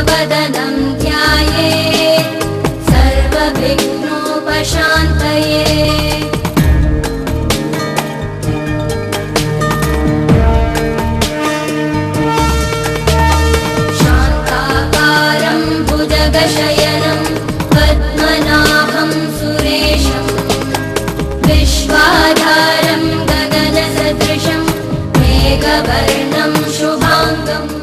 वदनं ध्यायेत् सर्वविघ्नोपशान्तये। शान्ताकारं भुजगशयनं पद्मनाभं सुरेशं विश्वाधारं गगनसदृशं मेघवर्णं शुभाङ्गम्।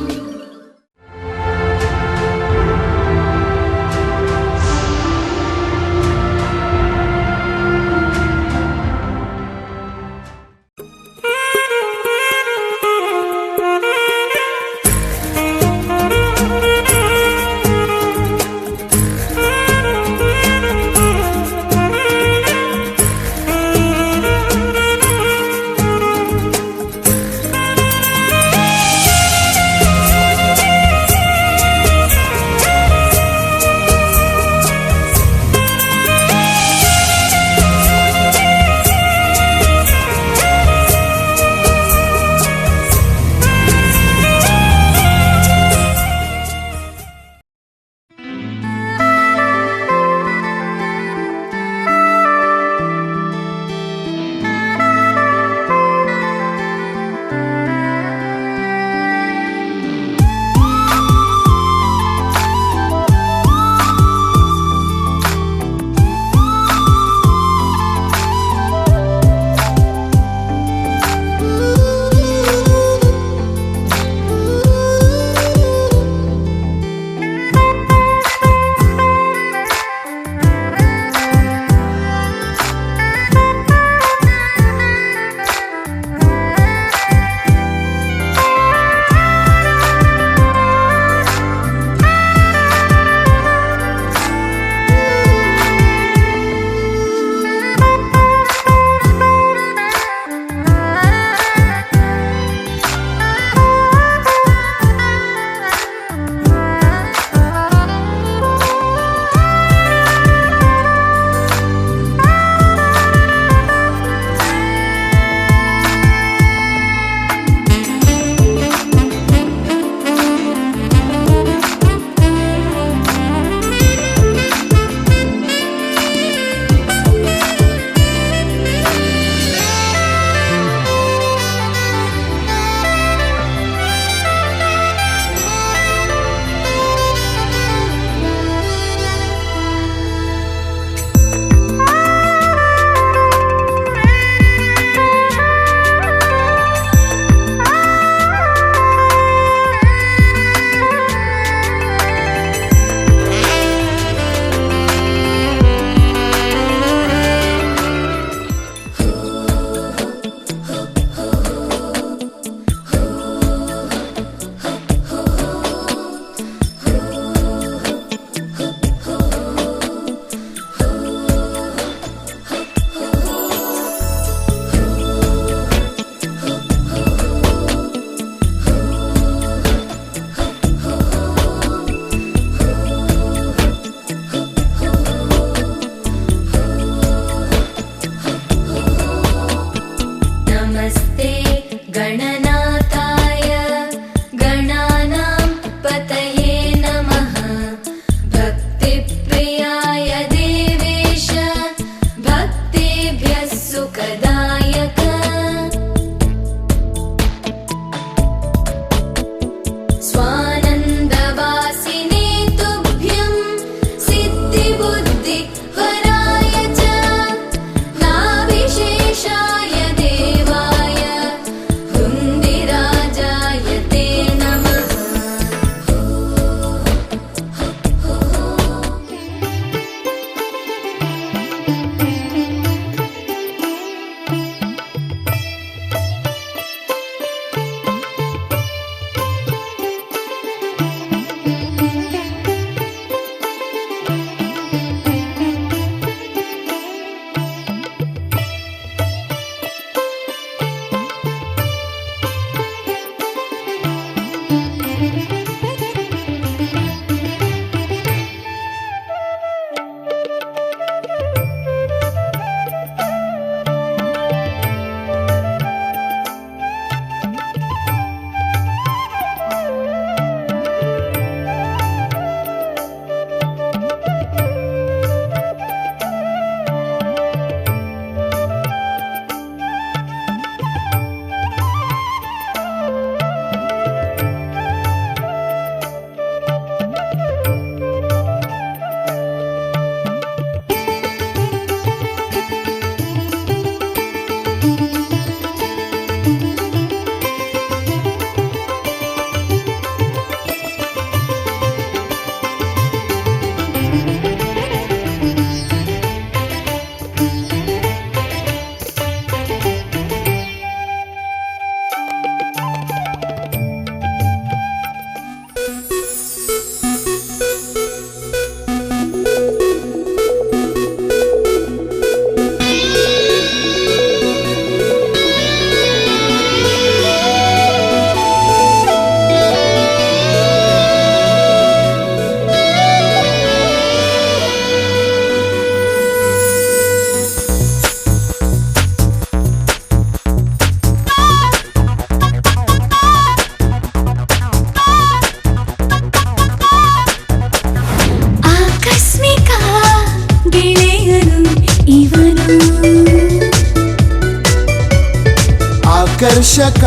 ಆಕರ್ಷಕ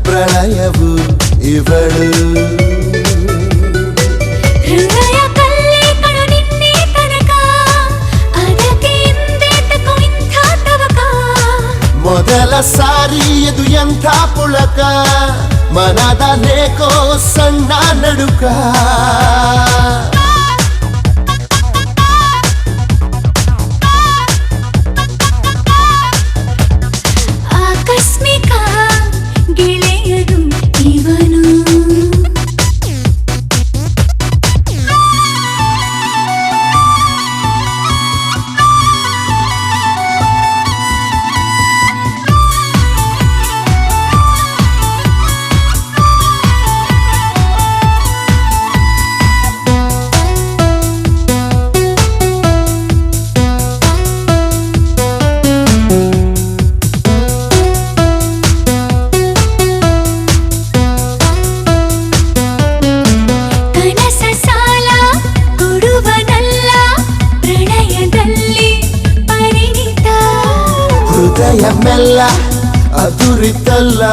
ಪ್ರಣಯವು ಇವಳು ಹೃದಯ ಕಲ್ಲಿ ಕಣು ನಿನ್ನೆ ತನಕ ಅದಕ್ಕೆ ಹಿಂದೆ ತಕೋ ಇಂಥ ತವಕ ಮೊದಲ ಸಾರಿ ಇದು ಎಂಥ ಪುಳಕ ಮನದಲ್ಲೇಕೋ ಸಣ್ಣ ನಡುಕ ಆಕಸ್ಮಿಕ ಗೆಳೆಯನು ಇವನು ಕನಸ ಸಾಲ ಕೊಡುವನಲ್ಲ ಪ್ರಣಯದಲ್ಲಿ ಪರಿಣಿತ ಹೃದಯ ಮೆಲ್ಲ ಅದುರಿತಲ್ಲ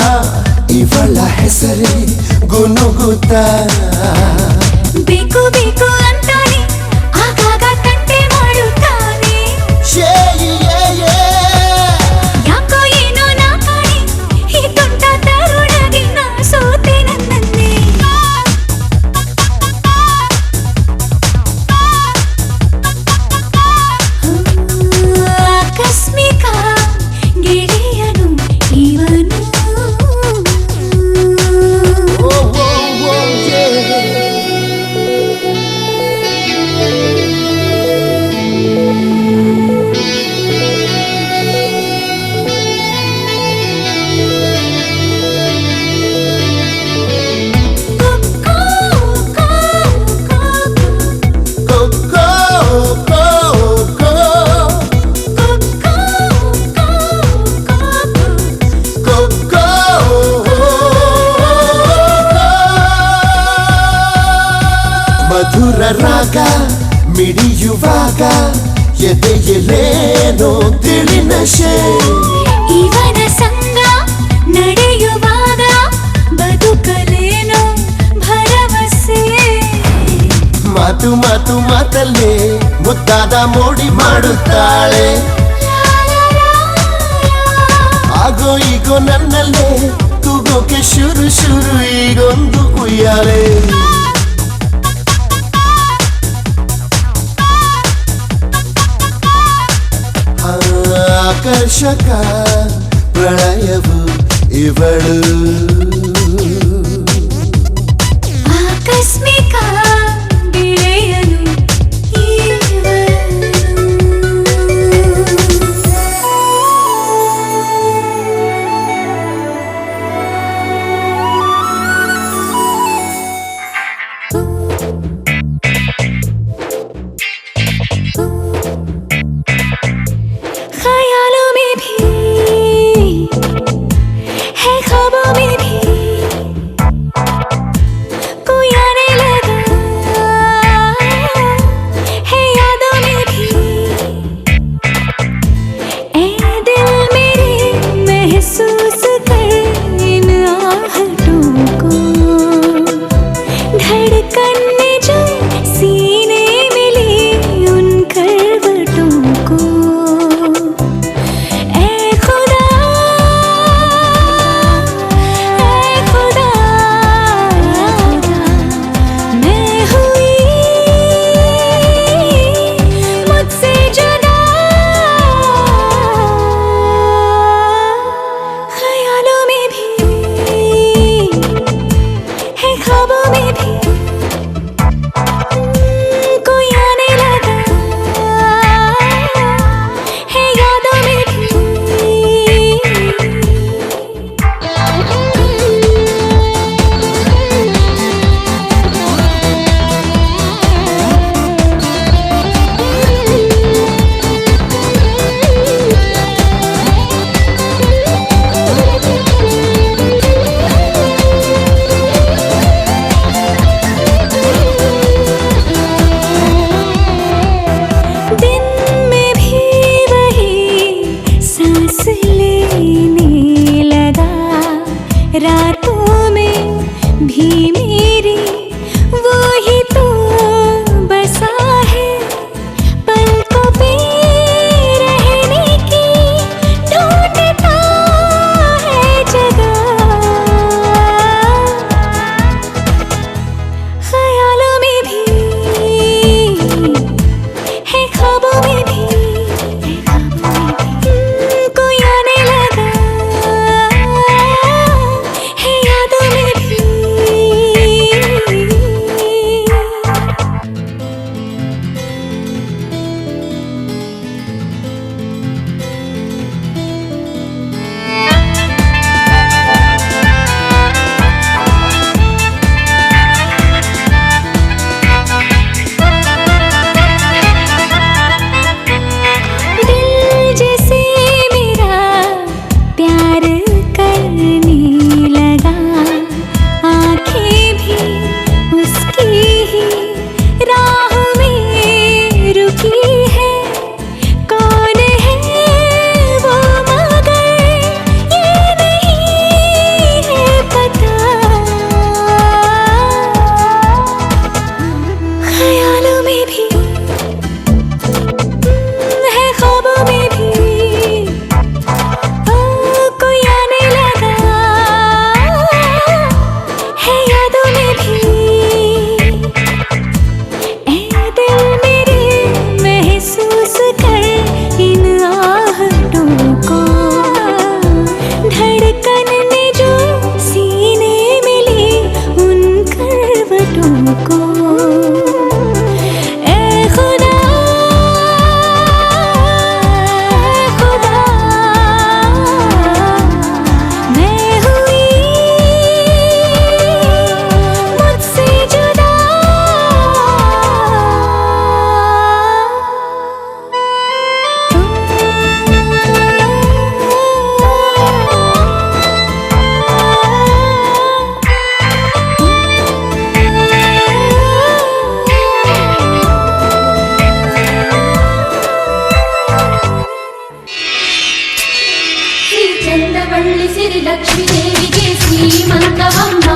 ಇವಳ ಹೆಸರೇ ಗುನುಗುತ್ತ ಬೇಕು ಬೇಕು ಅಂತಾನೆ ಆಗಾಗ ತಂಟೆ ಮಾಡುತ್ತಾನೆ ಯಾಕೋ ಏನೋ ನಾ ಕಾಣೆ ಈ ತುಂಟ ತರುಣಗೆ ನಾ ಸೋತೆ ನನ್ನನ್ನೇ ಆಕಸ್ಮಿಕ ಗೆಳೆಯನು ಇವನು ಮಧುರ ರಾಗ ಮಿಡಿಯುವಾಗ ಎದೆಯಲೇನೋ ತಿಳಿ ನಶೆ ಇವನ ಸಂಗ ನಡೆಯುವಾಗ ಬದುಕಲೇನೋ ಭರವಸೆ ಮಾತು ಮಾತು ಮಾತಲ್ಲೇ ಮುದ್ದಾದ ಮೋಡಿ ಮಾಡುತ್ತಾಳೆ ಆಗೋ ಈಗೋ ನನ್ನಲ್ಲೇ ತೂಗೋಕೆ ಶುರು ಶುರು ಈಗೊಂದು ಉಯ್ಯಾಲೆ ಆಕರ್ಷಕ ಪ್ರಣಯವು ಇವಳು ಆಕಸ್ಮಿಕ ಗೆಳೆಯನು ख्यालों में भी है ख्वाबों में भी ಚಂದವಳ್ಳಿ ಸಿರಿ ಲಕ್ಷ್ಮೀ ದೇವಿಗೆ ಶ್ರೀಮಂತವಮ್ಮ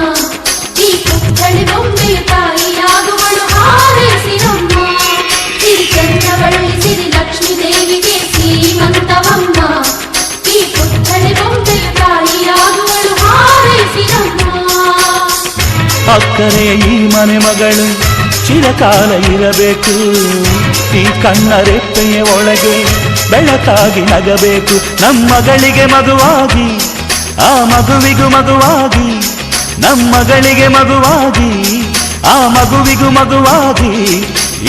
ಈ ಪುತ್ಥಳಿ ಬೊಂಬೆಯು ತಾಯಿಯಾಗುವಳು ಹಾರೈಸಿರಮ್ಮ ಸಿರಿ ಚಂದವಳ್ಳಿ ಸಿರಿ ಲಕ್ಷ್ಮೀ ದೇವಿಗೆ ಶ್ರೀಮಂತವಮ್ಮ ಈ ಪುತ್ಥಳಿ ಬೊಂಬೆಯು ತಾಯಿಯಾಗುವಳು ಹಾರೈಸಿರಮ್ಮ ಅಕ್ಕರೆಯ ಈ ಮನೆ ಮಗಳು ಚಿರಕಾಲ ಇರಬೇಕು ಈ ಕಣ್ಣ ರೆಪ್ಪೆಯ ಒಳಗೆ ಬೆಳಕಾಗಿ ನಗಬೇಕು ನಮ್ಮಗಳಿಗೆ ಮಗುವಾಗಿ ಆ ಮಗುವಿಗೂ ಮಗುವಾಗಿ ನಮ್ಮಗಳಿಗೆ ಮಗುವಾಗಿ ಆ ಮಗುವಿಗೂ ಮಗುವಾಗಿ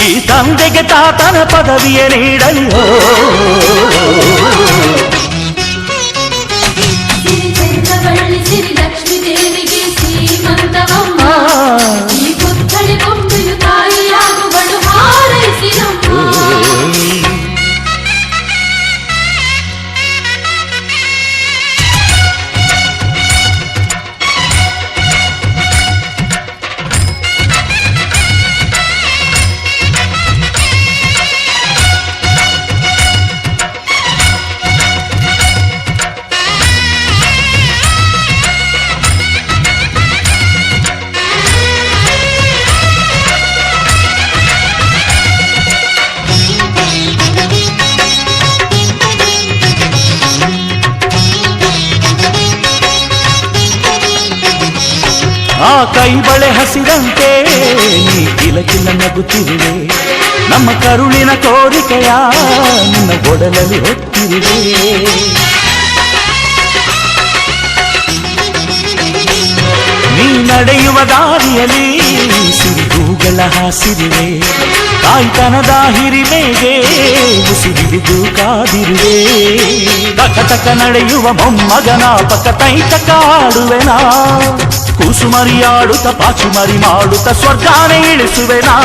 ಈ ತಂದೆಗೆ ತಾತನ ಪದವಿಯ ನೀಡಲಿ ಸಿರಿ ಚಂದವಳ್ಳಿ ಸಿರಿ ಲಕ್ಷ್ಮೀ ದೇವಿಗೆ ಶ್ರೀಮಂತವಮ್ಮ ಈ ಪುತ್ಥಳಿ ಬೊಂಬೆಯು ತಾಯಿಯಾಗುವಳು ಹಾರೈಸಿರಮ್ಮ ಆ ಕೈ ಬಳೆ ಹಸಿದಂತೆ ನೀ ಕಿಲಕಿಲ ನಗುತ್ತಿರುವೆ ನಮ್ಮ ಕರುಳಿನ ಕೋರಿಕೆಯ ನಿನ್ನ ಒಡಲಲ್ಲಿ ಹೊತ್ತಿರುವೆ ನೀ ನಡೆಯುವ ದಾರಿಯಲ್ಲಿ ಸಿರಿಗೂಗಳ ಹಾಸಿರುವೆ ತಾಯ್ತನದ ಹಿರಿಮೆಗೆ ಮುಸಿರಿದು ಕಾದಿರುವೆ ತಕ ತಕ ನಡೆಯುವ ಮೊಮ್ಮಗನ ಪಕ್ಕ ತೈತಕ ಆಡುವೆನಾ ಕೂಸುಮರಿಯಾಡುತ್ತ ಪಾಚುಮರಿ ಮಾಡುತ್ತ ಸ್ವರ್ಗಾನೆ ಇಳಿಸುವೆನಾ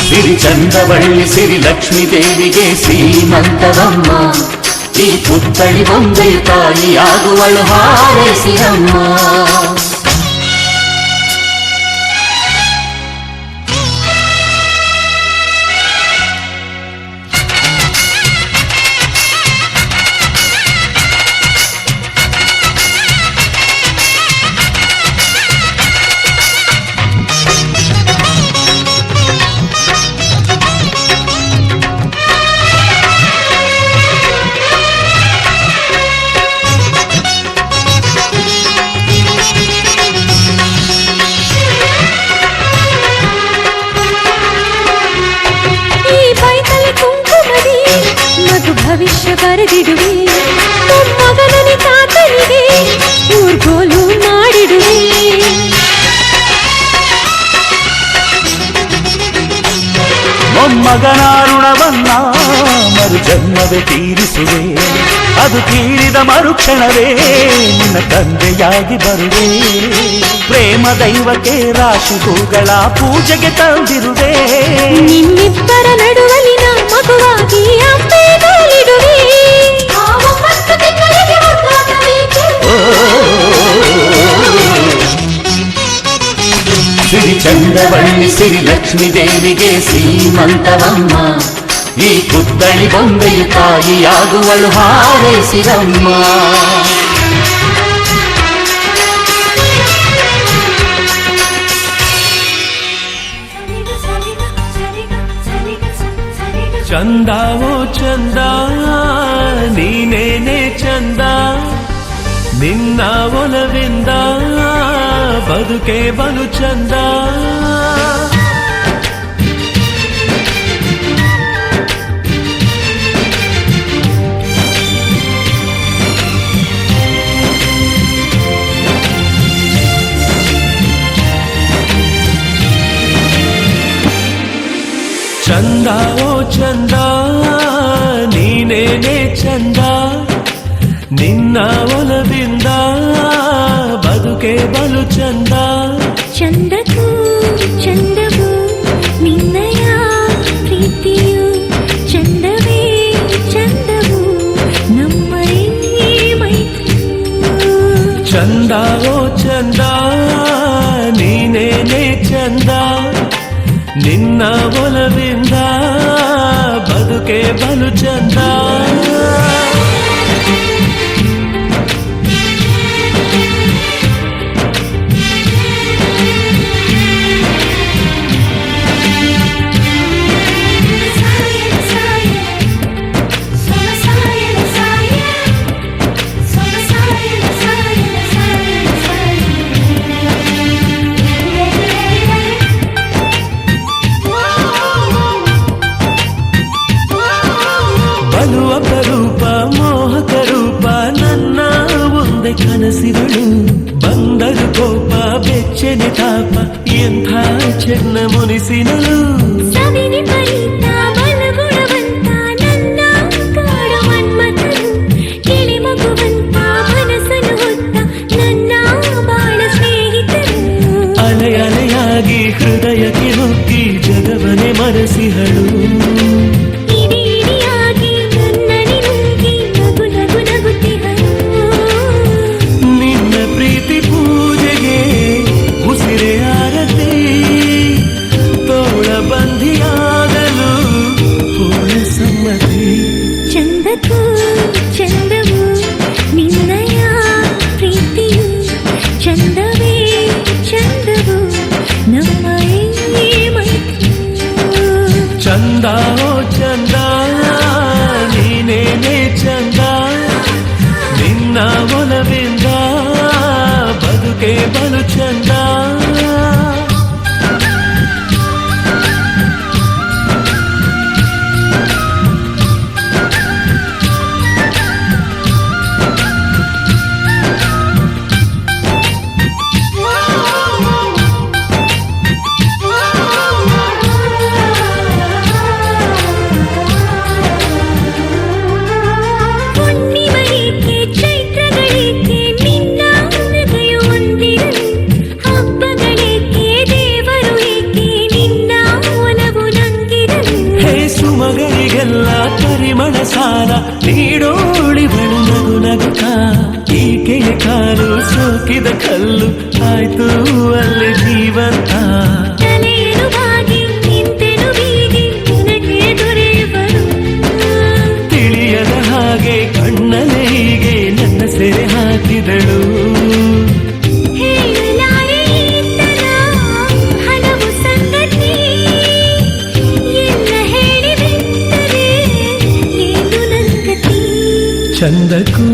ಸಿರಿ ಚಂದವಳ್ಳಿ ಸಿರಿ ಲಕ್ಷ್ಮೀ ದೇವಿಗೆ ಶ್ರೀಮಂತವಮ್ಮ ಈ ಪುತ್ಥಳಿ ಬೊಂಬೆಯು ತಾಯಿಯಾಗುವಳು ಹಾರೈಸಿರಮ್ಮ ಭವಿಷ್ಯ ಬರೆದಿಡುವೆ ಮೊಮ್ಮಗನನೆ ತಾತನಿಗೆ ಊರ್ಗೋಲು ಮಾಡಿಡುವೆ ಮೊಮ್ಮಗನ ಋಣವನ್ನ ಮರು ಜನ್ಮವೇ ತೀರಿಸುವೆ ಅದು ತೀರಿದ ಮರುಕ್ಷಣವೇ ನಿನ್ನ ತಂದೆಯಾಗಿ ಬರುವೆ ಪ್ರೇಮ ದೈವಕ್ಕೆ ರಾಶಿ ಹೂಗಳ ಪೂಜೆಗೆ ತಂದಿರುವೆ ನಿನ್ನಿಬ್ಬರ ನಡುವಲಿನ ಮಗುವಾಗಿ ಅಪ್ಪೆಗಾಲಿಡುವೆ ಸಿರಿ ಚಂದವಳ್ಳಿ ಸಿರಿ ಲಕ್ಷ್ಮೀ ದೇವಿಗೆ ಶ್ರೀಮಂತವಮ್ಮ ಈ ಪುತ್ಥಳಿ ಬೊಂಬೆಯು ತಾಯಿಯಾಗುವಳು ಹಾರೈಸಿರಮ್ಮ ಚಂದ ಓ ಚಂದ ನೀನೇನೆ ಚಂದ ನಿನ್ನ ಒಲವಿಂದ ಬದುಕೆ ಬಲು ಚಂದ ಚಂದ ಓ ಚಂದ ನೀನೇನೆ ಚಂದ ನಿನ್ನ ಒಲವಿಂದ ಬದುಕೆ ಬಲು ಚಂದ ಚಂದಕ್ಕೂ ಚಂದವು ನಿನ್ನಯ ಪ್ರೀತಿಯು ಚಂದವೇ ಚಂದವು ನಮ್ಮ ಮೈತ್ರಿಯು ಚಂದ ಓ ಚಂದ ನೀನೇನೆ ಚಂದ ನಿನ್ನ ಒಲವಿಂದ ಬದುಕೆ ಬಲು ಚಂದ. ಬಲು ಅಪರೂಪ ಮೋಹಕ ರೂಪ ನನ್ನ ಒಂದೇ ಕನಸಿಗಳು. ಬಂದರು ಕೋಪ ಬೆಚ್ಚನೆ ತಾಪ ಎಂಥ ಚೆನ್ನ ಮುನಿಸಿನಳು. ಸವಿವಿಪರೀತ ಬಲಗುಣವಂತ ನನ್ನ ಕಾಡು ಮನ್ಮಥನು. ಕಿಳಿ ಮಗುವಂತ ಮನಸ್ಸನ್ನು ಹೊತ್ತ ನನ್ನ ಬಾಳ ಸ್ನೇಹಿತರು. ಅಲೆ ಅಲೆಯಾಗಿ ಹೃದಯಕ್ಕೆ ನುಗ್ಗಿ ಜಗವನೆ ಮರೆಸಿಹಳು. ಇಡಿ ಇಡಿಯಾಗಿ ನನ್ನನೆ ನುಂಗಿ ನಗು ನಗು ನಗುತ್ತಿಹಳು. ನಿನ್ನ ಪ್ರೀತಿ ಪೂಜೆಗೆ ಉಸಿರೇ ಆರತಿ. ತೋಳ ಬಂಧಿಯಾಗಲು ಪೂರ್ಣ ಸಮ್ಮತಿ. ಚಂದಕ್ಕೂ ಚಂದವು ನಿನ್ನಯ ಪ್ರೀತಿಯು. ಚಂದವೇ ಚಂದವು ನಮ್ಮ ಈ ಮೈತ್ರಿಯು. ಚಂದ ಓ ಚಂದ ನೀನೇನೇ ಚಂದ. ನಿನ್ನ ಒಲವಿಂದ ಬದುಕೆ ಬಲು ಚಂದ. ಹುಣ್ಣಿಮೆಗೆ ಚೈತ್ರಗಳಿಗೆ ನಿನ್ನ ನಗೆಯು ಒಂದಿರಲಿ. ಹಬ್ಬಗಳಿಗೆ ದೇವರು ಏಕೆ ನಿನ್ನ ಒಲವು ನಂಗಿರಲಿ. ಹೇ ಸುಮಗಳಿಗೆಲ್ಲ ಪರಿಮಳ ಸಾಲ ನೀಡೋಳಿವಳು ನಗು ನಗುತ್ತ. ಈಕೆಯ ಕಾಲು ಸೋಕಿದ ಕಲ್ಲು ಆಯ್ತು ಅಲ್ಲಿ ಜೀವಂತ. ತಲೆಯನ್ನು ಬಾಗಿ ನಿಂತೆನು ಬೀಗಿ ನಿನಗೆ ದೊರೆಯುವರು. ತಿಳಿಯದ ಹಾಗೆ ಕಣ್ಣಲೆ ಹೀಗೆ ನನ್ನ ಸೆರೆ ಹಾಕಿದಳು. ಹೇಳಲಾರೆ ಈತನ ಹಲವು ಸಂಗತಿ. ಎಲ್ಲ ಹೇಳಿಬಿಟ್ಟರೆ ಏನು ನನ್ಗತಿ. ಚಂದಕ್ಕೂ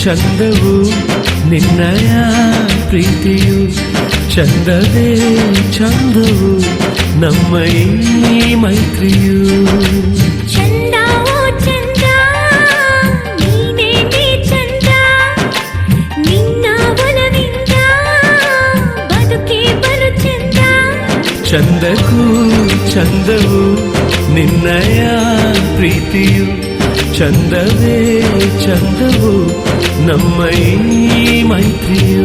ಚಂದವು ನಿನ್ನಯ ಪ್ರೀತಿಯು. ಚಂದವೇ ಚಂದವು ನಮ್ಮ ಈ ಮೈತ್ರಿಯು. ಚಂದ ಓ ಚಂದ ನೀನೇನೇ ಚಂದ. ನಿನ್ನ ಒಲವಿಂದ ಬದುಕೆ ಬಲು ಚಂದ. ಚಂದಕ್ಕೂ ಚಂದವು ನಿನ್ನಯ ಪ್ರೀತಿಯು. ಚಂದವೇ ಚಂದವು ನಮ್ಮ ಈ ಮೈತ್ರಿಯು.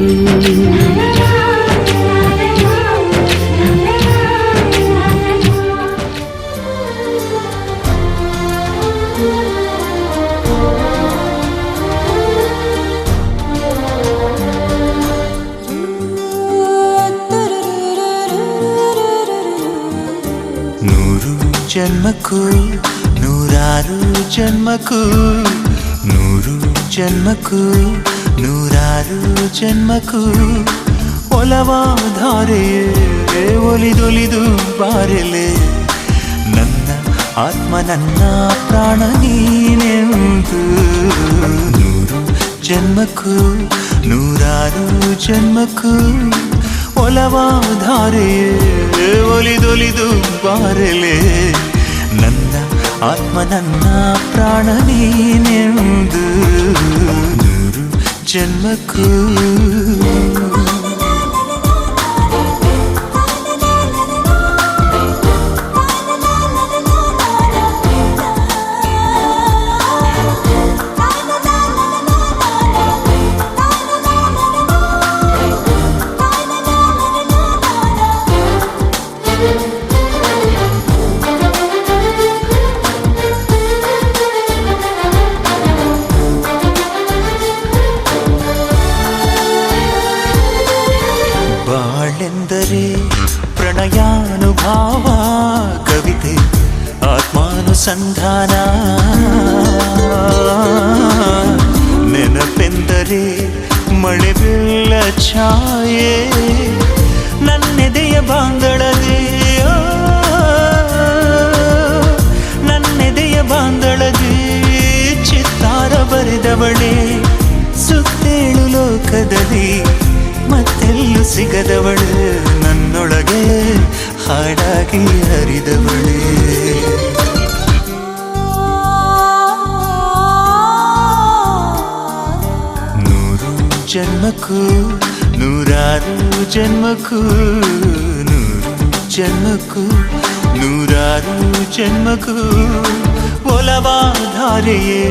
ನೂರು ಜನ್ಮಕ್ಕೂ ನೂರಾರು ಜನ್ಮಕ್ಕೂ. ನೂರು ಜನ್ಮಕ್ಕೂ ನೂರಾರು ಜನ್ಮಕ್ಕೂ. ಒಲವಾಧಾರೆಯೇ ಒಲಿದೊಲಿದು ಬಾರೆಲೆ. ನನ್ನ ಆತ್ಮ ನನ್ನ ಪ್ರಾಣ ನೀನೆಂದು. ನೂರು ಜನ್ಮಕ್ಕೂ ನೂರಾರು ಜನ್ಮಕ್ಕೂ. ಒಲವಾಧಾರೆಯೇ ಒಲಿದೊಲಿದು ಬಾರೆಲೆ. ನನ್ನ ಆತ್ಮ ನನ್ನ ಪ್ರಾಣ ನೀನೆಂದು. ನೂರು ಜನ್ಮಕ್ಕೂ. ಬಾಳೆಂದರೆ ಪ್ರಣಯಾನುಭಾವ. ಅನುಸಂಧಾನ ನೆನಪೆಂದರೆ ಮಳೆ ಬೀಳ ಛಾಯೆ ನನ್ನೆದೆಯ ಬಾಂದಳದೆ ನನ್ನೆದೆಯ ಬಾಂದಳದೆ ಚಿತ್ತಾರ ಬರೆದವಳೆ ಸುತ್ತೇಳು ಲೋಕದಲ್ಲಿ ಮತ್ತೆಲ್ಲೂ ಸಿಗದವಳು ನನ್ನೊಳಗೆ ಹಾಡಾಗಿ ಹರಿದವಳೇ ನೂರು ಜನ್ಮಕ್ಕೂ ನೂರಾರು ಜನ್ಮಕ್ಕೂ ನೂರು ಜನ್ಮಕ್ಕೂ ನೂರಾರು ಜನ್ಮಕ್ಕೂ ಒಲವಾಧಾರೆಯೇ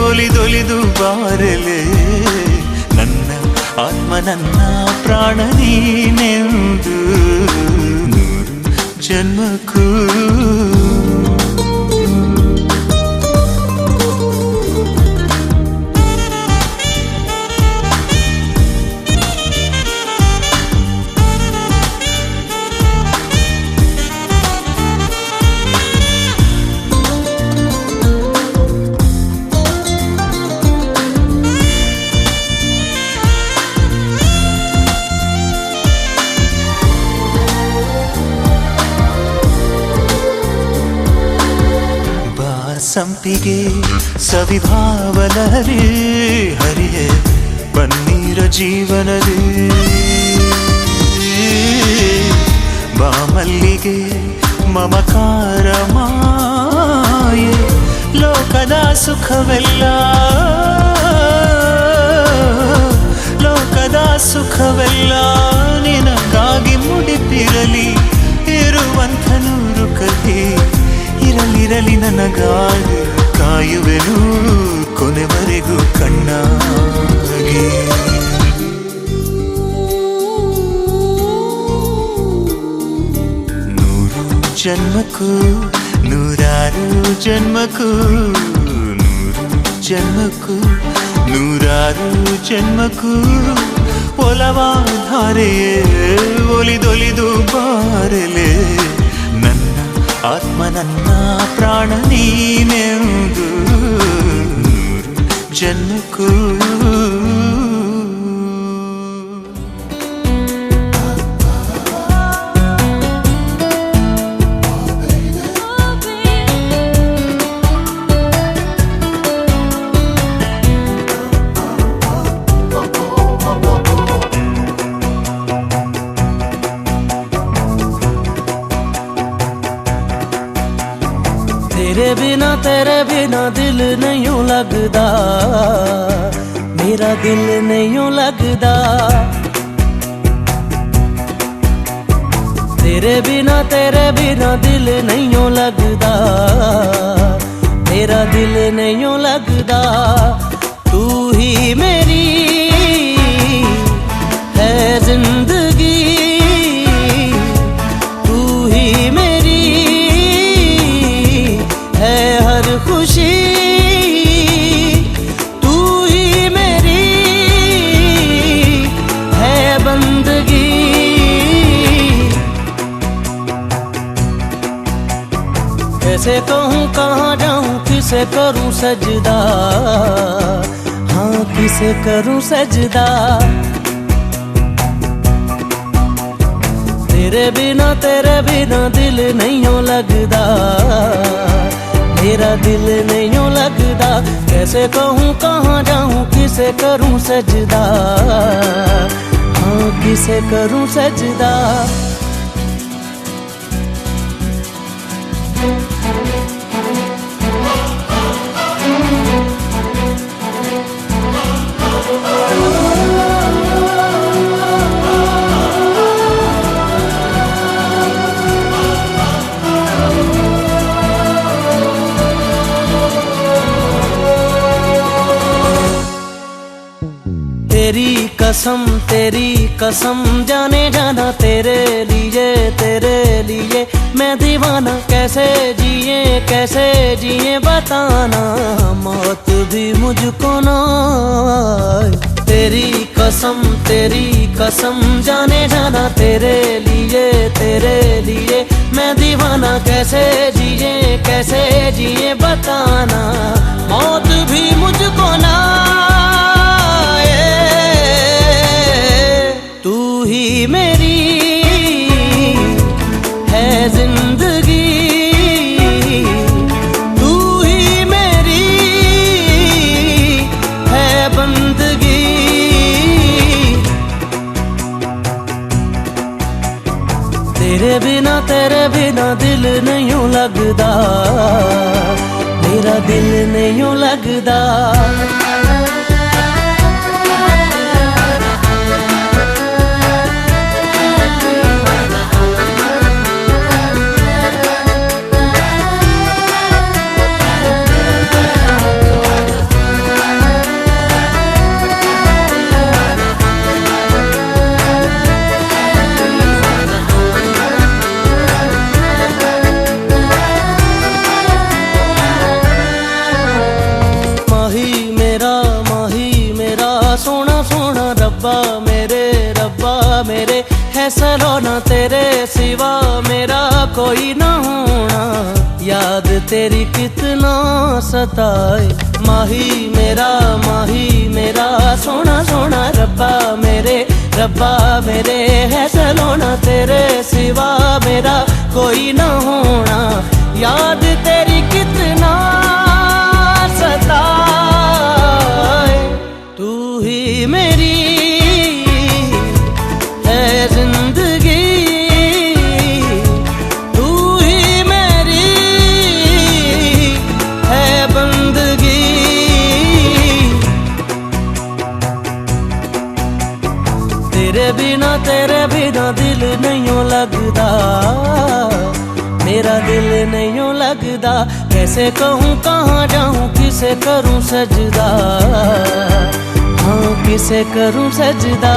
ಒಲಿದೊಲಿದು ಬಾರಲೆ ನನ್ನ ಆತ್ಮ ನನ್ನ ಪ್ರಾಣ ನೀನೆಂದು ನೂರು ಜನ್ಮಕ್ಕೂ ಸಂಪಿಗೆ ಸವಿಭಾವಲಹರಿ ಹರಿಯೇ ಪನ್ನೀರ ಜೀವನದಿ ಬಾಮಲ್ಲಿಗೆ ಮಮಕಾರ ಮಾಯೆ ಲೋಕದ ಸುಖವೆಲ್ಲ ಲೋಕದ ಸುಖವೆಲ್ಲ ನಿನಗಾಗಿ ಮುಡಿಪಿರಲಿ ಇರುವಂಥ ನೂರು ಕಥೆ ಇರಲಿರಲಿ ನನಗಾಗಿ ಕಾಯುವೆನು ಕೊನೆವರೆಗೂ ಕಣ್ಣಾಗಿ ನೂರು ಜನ್ಮಕ್ಕೂ ನೂರಾರು ಜನ್ಮಕ್ಕೂ ನೂರು ಜನ್ಮಕ್ಕೂ ನೂರಾರು ಜನ್ಮಕ್ಕೂ ಒಲವಾಧಾರೆಯೇ ಒಲಿದೊಲಿದು ಬಾರಲೆ ನನ್ನ ಆತ್ಮ ನನ್ನ ಪ್ರಾಣ ನೀನೆಂದು ನೂರು ಜನ್ಮಕ್ಕೂ तेरे बिना दिल नहीं यूं लगदा मेरा दिल नहीं यूं लगदा तेरे बिना दिल नहीं यूं लगदा मेरा दिल नहीं यूं लगदा तू ही मेरी है जिंदगी तू ही मेरी है हर खुशी तू ही मेरी है बंदगी कैसे कहूँ कहाँ जाऊँ किसे करूँ सजदा हाँ किसे करूँ सजदा तेरे बिना दिल नहीं यूं लगदा मेरा दिल नहीं यूं लगदा कैसे कहूँ कहाँ जाऊँ किसे करूँ सजदा हाँ किसे करूँ सजदा तेरी कसम जाने जाना तेरे लिए मैं दीवाना कैसे जिए बताना मौत भी मुझको ना तेरी कसम जाने जाना तेरे लिए मैं दीवाना कैसे कैसे जिए बताना, मौत भी मुझको ना आए। तू ही मेरी है जिंदगी, तू ही मेरी है बंदगी। तेरे बिना दिल नहीं लगदा, मेरा दिल नहीं लगदा। सोना सोना रब्बा मेरे है सलोना, तेरे सिवा मेरा कोई ना होना। याद तेरी कितना सताए, माही मेरा सोना सोना रब्बा मेरे है सलोना, तेरे सिवा मेरा कोई ना होना। याद तेरी कितना सताए, तू ही मेरी है जिंदगी, तू ही मेरी है बंदगी। तेरे बिना दिल नहीं लगदा, मेरा दिल नहीं लगदा। कैसे कहूँ कहाँ जाऊँ, किसे करूँ सजदा, हाँ किसे करूँ सजदा।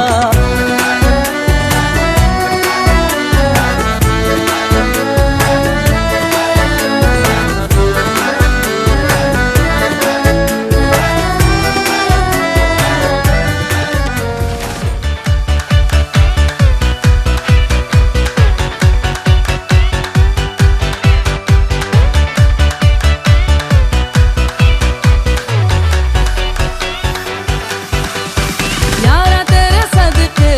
यारा तेरे सदके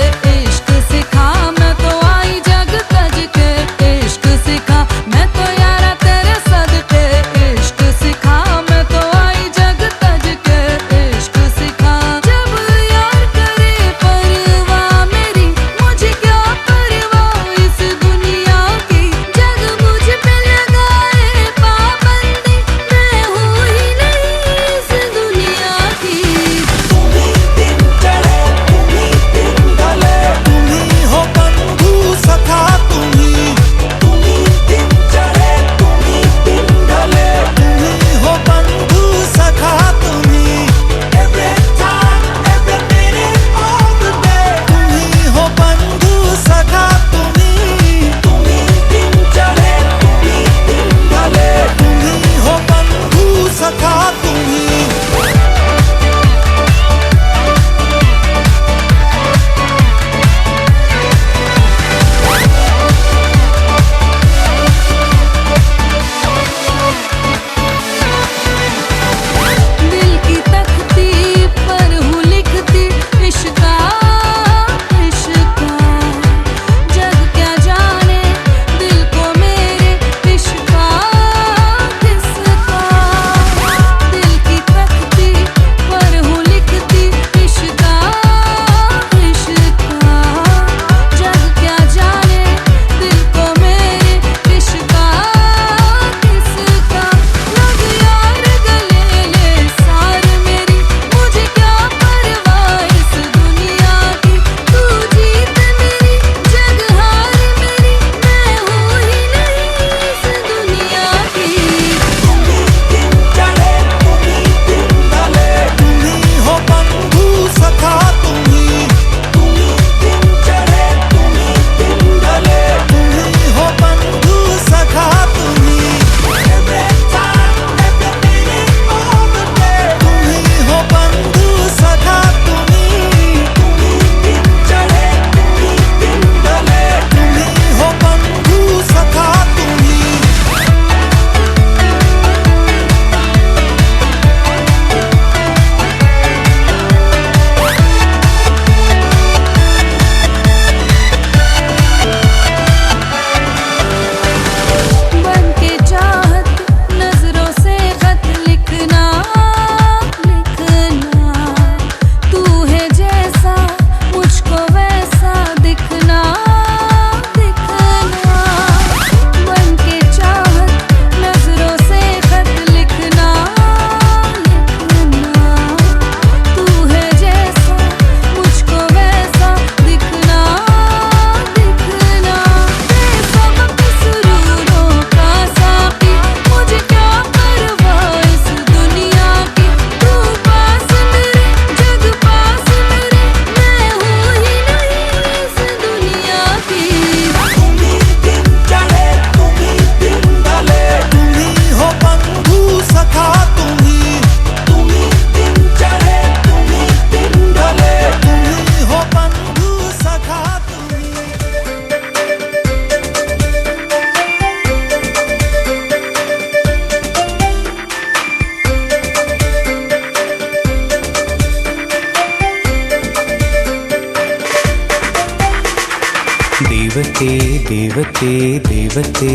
ದೇವತೆ ದೇವತೆ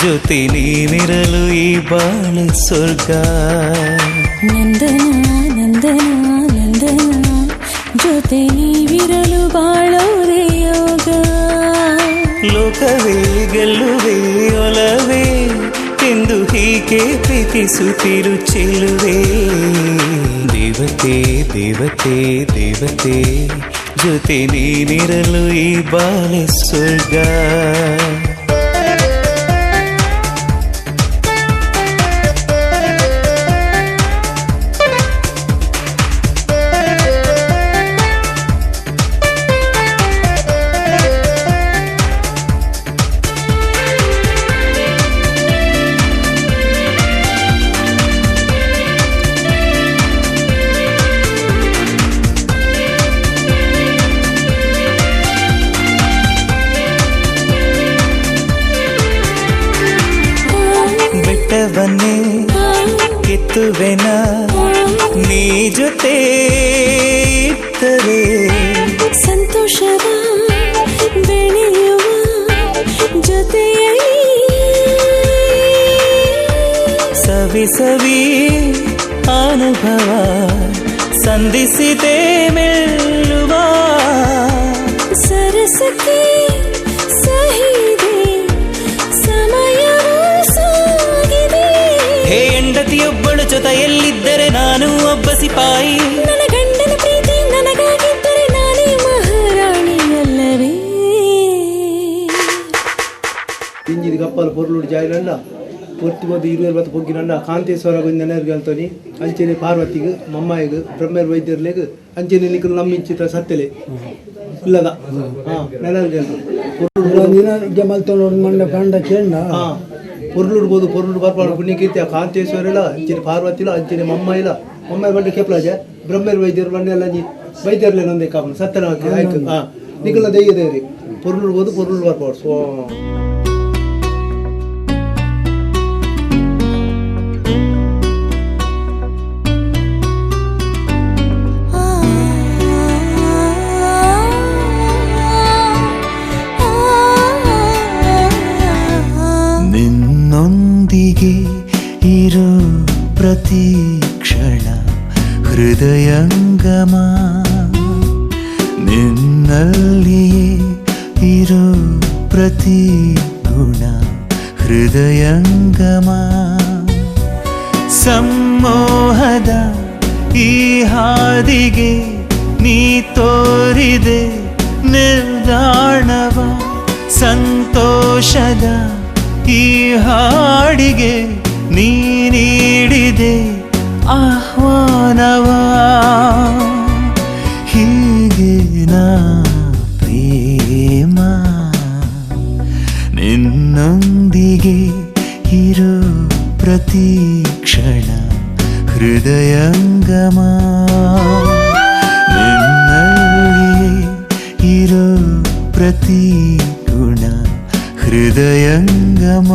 ಜೊತೆ ನೀನಿರಲು ಈ ಬಾಳು ಸ್ವರ್ಗ. ನಂದನ ನಂದನ ನಂದನ ಜೊತೆ ನೀವಿರಲು ಬಾಳೋರೆ ಯೋಗ. ಲೋಕವೇ ಗೆಲ್ಲುವೆ ಒಲವೇ ಎಂದು ಹೀಗೆ ಪ್ರೀತಿಸುತ್ತಿರು ಚೆಲುವೆ. ದೇವತೆ ದೇವತೆ ದೇವತೆ ಜೊತೆ ನೀನಿರಲು ಈ ಬಾಳೆ ಸ್ವರ್ಗ. ಬೆಟ್ಟವನ್ನೇ ಕಿತ್ತುವೆನ ನೀ ಜೊತೆ ಇದ್ದರೆ. ಸಂತೋಷವ ಬೆಳೆಯುವ ಜೊತೆಯಲ್ಲಿ ಸವಿ ಸವಿ ಅನುಭವ ಸಂಧಿಸಿದೆ ಮೆಲ್ಲುವ. ಸರಸಕ್ಕೆ ಸಹಿದೆ ಸಮಯವೂ ಸಾಗಿದೆ. ಹೇ ಹೆಂಡತಿಯೊಬ್ಬಳು ಜೊತೆಯಲ್ಲಿದ್ದರೆ ನಾನು ಒಬ್ಬ ಸಿಪಾಯಿ. ನನ್ನ ಗಂಡನ ಪ್ರೀತಿ ನನಗಾಗಿದ್ದರೆ ನಾನೇ ಮಹಾರಾಣಿಯಲ್ಲವೇ. ಇಂಜಿದ ಗಪ್ಪಲು ಪೊರ್ಲುಡು ಜಾಯಿನಲ್ಲ ಒಟ್ಟು ಒಂದು 20 ಪೊಗ್ಗಿನಲ್ಲ ಕಾಂತೇಶ್ವರ ನೆನರ್ಗೆ ಅಂತನಿ ಅಂಚನೆ ಪಾರ್ವತಿಗೆ ಮಮ್ಮಾಯಿಗೆ ಬ್ರಹ್ಮೇರ್ ವೈದ್ಯರ್ಲೆಗೆ ಅಂಚನೆ ನಿಕ್ಕಲು ನಮ್ಮಿಂಚಿತ ಸತ್ತೆಲೆ ಇಲ್ಲದ ನೆನರ್ಗೆ ಪೊರ್ಲುಡ್ಬೋದು ಪೊರ್ಲುಡು ಬರ್ಪಾಡು ಪುಣ್ಯಕೀರ್ತಿ ಕಾಂತೇಶ್ವರ ಇಲ್ಲ ಅಂಚನೆ ಪಾರ್ವತಿ ಇಲ್ಲ ಅಂಚನೆ ಮಮ್ಮ ಇಲ್ಲ ಮಮ್ಮ ಬಂದು ಕೆಪ್ಲಾಜ ಬ್ರಹ್ಮೇರ್ ವೈದ್ಯರು ಬಂದೆಲ್ಲ ವೈದ್ಯರ್ಲೆ ನಂದೆ ಕಾಪನ ಸತ್ತನ ಆಯ್ತು ನಿಕ್ಕಲ ದೈಯ ದೇವ್ರಿ ಪೊರ್ಲುಡ್ಬೋದು ಪೊರ್ಲುಡು ಬರ್ಪಾಡು ಸೊ ನಿನ್ನೊಂದಿಗೆ ಇರೋ ಪ್ರತಿ ಕ್ಷಣ ಹೃದಯಂಗಮ. ನಿನ್ನಲ್ಲಿಯೇ ಇರೋ ಪ್ರತಿ ಗುಣ ಹೃದಯಂಗಮ. ಸಮ್ಮೋಹದ ಈ ಹಾದಿಗೆ ನೀ ತೋರಿದೆ ನಿರ್ದಾಣವ. ಸಂತೋಷದ ಈ ಹಾಡಿಗೆ ನೀ ನೀಡಿದೆ ಆಹ್ವಾನವ. ಹೀಗೆ ನಾ ಪ್ರೇಮ ನಿನ್ನೊಂದಿಗೆ ಇರೋ ಪ್ರತಿ ಕ್ಷಣ ಹೃದಯಂಗಮ. ನಿನ್ನಲ್ಲಿಯೇ ಇರೋ ಪ್ರತಿ ಗುಣ ಹೃದಯಂಗಮ.